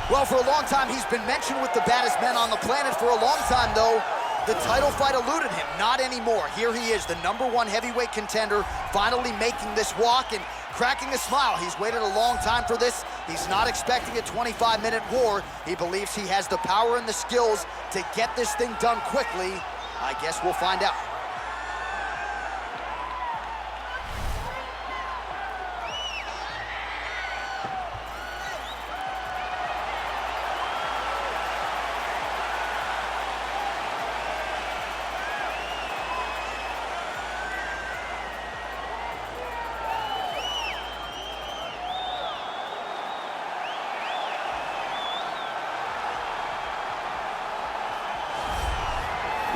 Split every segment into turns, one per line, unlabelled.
Well, for a long time, he's been mentioned with the baddest men on the planet. For a long time, though, the title fight eluded him. Not anymore. Here he is, the #1 heavyweight contender, finally making this walk and cracking a smile. He's waited a long time for this. He's not expecting a 25-minute war. He believes he has the power and the skills to get this thing done quickly. I guess we'll find out.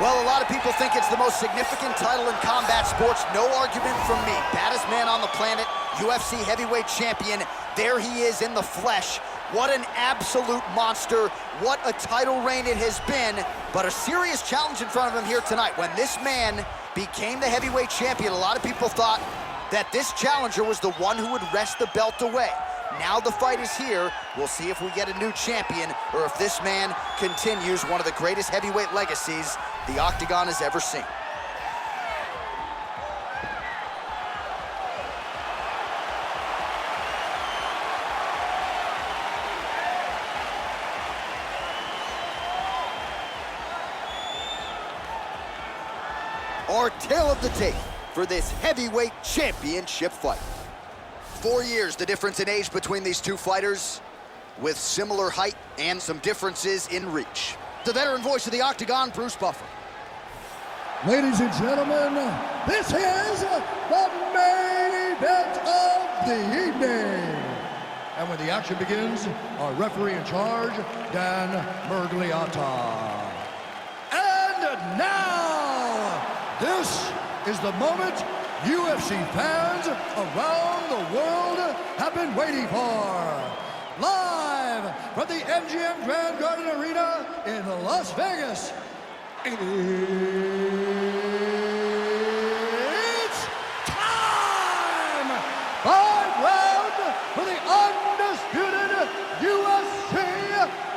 Well, a lot of people think it's the most significant title in combat sports. No argument from me. Baddest man on the planet, UFC heavyweight champion. There he is in the flesh. What an absolute monster. What a title reign it has been. But a serious challenge in front of him here tonight. When this man became the heavyweight champion, a lot of people thought that this challenger was the one who would wrest the belt away. Now the fight is here. We'll see if we get a new champion or if this man continues one of the greatest heavyweight legacies the Octagon has ever seen. Our tale of the tape for this heavyweight championship fight. 4 years, the difference in age between these two fighters, with similar height and some differences in reach. The veteran voice of the Octagon, Bruce Buffer.
Ladies and gentlemen, this is the main event of the evening. And when the action begins, our referee in charge, Dan Mergliata. And now, this is the moment UFC fans around the world have been waiting for. Live from the MGM Grand Garden Arena in Las Vegas, it's time! 5 rounds for the undisputed UFC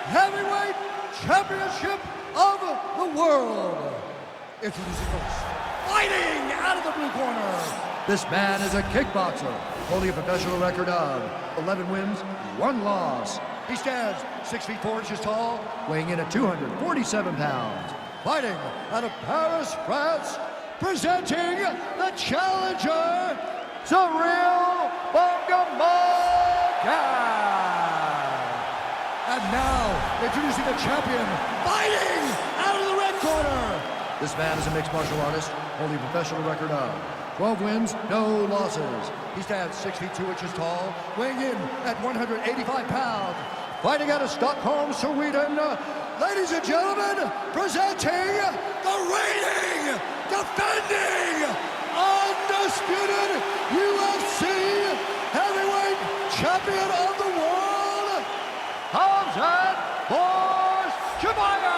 Heavyweight Championship of the world. Introducing first, fighting out of the blue corner. This man is a kickboxer, holding a professional record of 11 wins, 1 loss. He stands 6 feet 4 inches tall, weighing in at 247 pounds. Fighting out of Paris, France, presenting the challenger, Ciryl Gane. And now, introducing the champion, fighting out of the red corner. This man is a mixed martial artist, holding a professional record of 12 wins, no losses. He stands 6 feet 2 inches tall, weighing in at 185 pounds. Fighting out of Stockholm, Sweden, ladies and gentlemen, presenting the reigning, defending, undisputed UFC heavyweight champion of the world, Khamzat Chimaev.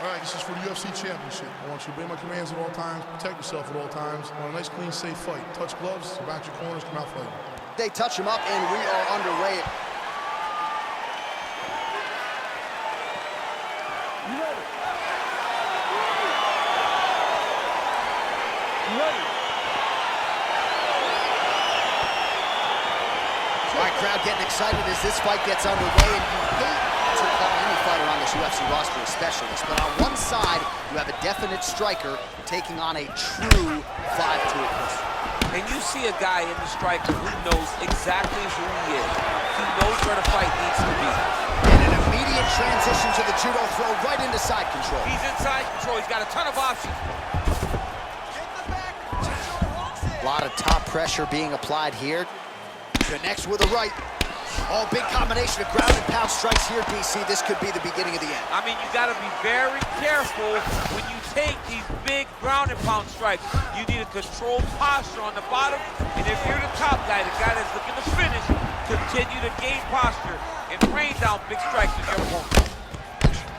All right, this is for the UFC Championship. I want you to obey my commands at all times, protect yourself at all times. I want a nice, clean, safe fight. Touch gloves, back your corners, come out fighting.
They touch him up, and we are underway.
You ready? You ready?
All right, crowd getting excited as this fight gets underway, and you hate to call any fighter on this UFC roster a specialist, but on one side, you have a definite striker taking on a true 5'2" person.
And you see a guy in the striker who knows exactly who he is. He knows where the fight needs to be.
And an immediate transition to the judo throw right into side control.
He's in side control. He's got a ton of options.
A lot of top pressure being applied here. Connects with a right. Oh, big combination of ground and pound strikes here, DC. This could be the beginning of the end.
I mean, you got to be very careful when you take these big ground and pound strikes. You need a controlled posture on the bottom, and if you're the top guy, the guy that's looking to finish, continue to gain posture and rain down big strikes with your opponent.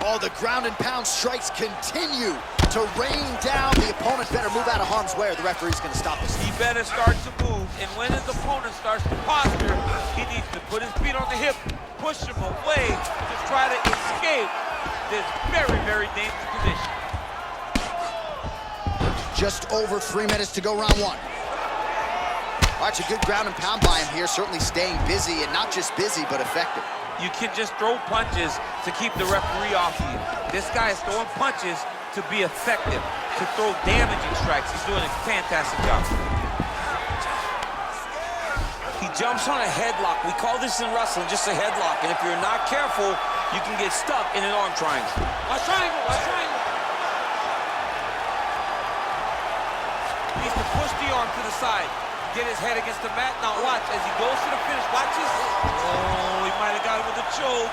Oh, the ground and pound strikes continue to rain down. The opponent better move out of harm's way or the referee's going to stop this.
He better start to move, and when his opponent starts to posture, he needs to put his feet on the hip, push him away to try to escape this very, very dangerous position.
Just over 3 minutes to go, round one. All right, it's a good ground and pound by him here, certainly staying busy, and not just busy, but effective.
You can just throw punches to keep the referee off of you. This guy is throwing punches to be effective, to throw damaging strikes. He's doing a fantastic job.
He jumps on a headlock. We call this in wrestling just a headlock, and if you're not careful, you can get stuck in an arm triangle.
Watch triangle, watch triangle. He needs to push the arm to the side. Get his head against the mat. Now watch, as he goes to the finish, watch this. Oh, he might have got him with a choke.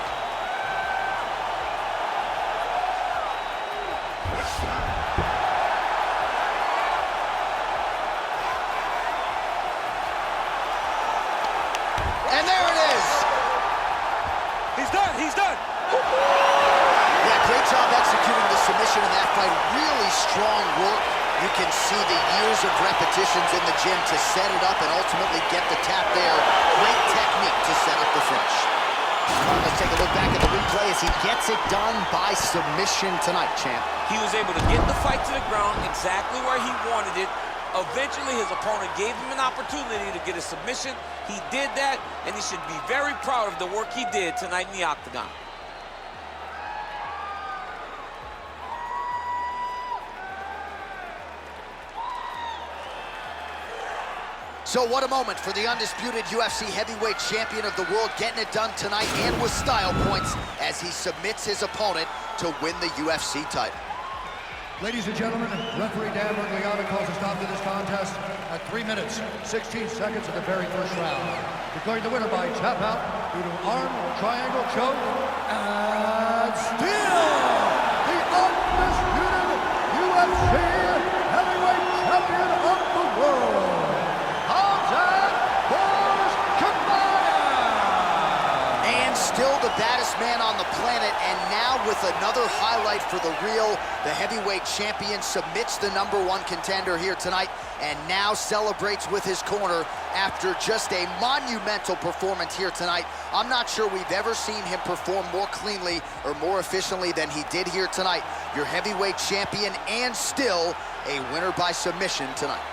And there it is.
He's done, he's done.
Yeah, great job executing the submission in that fight. Really strong work. You can see the years of repetitions in the gym to set it up and ultimately get the tap there. Great technique to set up the finish. Let's take a look back at the replay as he gets it done by submission tonight, champ.
He was able to get the fight to the ground exactly where he wanted it. Eventually, his opponent gave him an opportunity to get a submission. He did that, and he should be very proud of the work he did tonight in the octagon.
So what a moment for the undisputed UFC heavyweight champion of the world, getting it done tonight and with style points as he submits his opponent to win the UFC title.
Ladies and gentlemen, referee Dan Bergliano calls a stop to this contest at 3 minutes, 16 seconds of the very first round. Declaring the winner by tap out due to arm triangle choke and still the undisputed UFC heavyweight champion of the world, Khamzat Chimaev!
And still the baddest man on the planet, and now with another highlight for the real, the heavyweight champion submits the #1 contender here tonight and now celebrates with his corner after just a monumental performance here tonight. I'm not sure we've ever seen him perform more cleanly or more efficiently than he did here tonight. Your heavyweight champion and still a winner by submission tonight.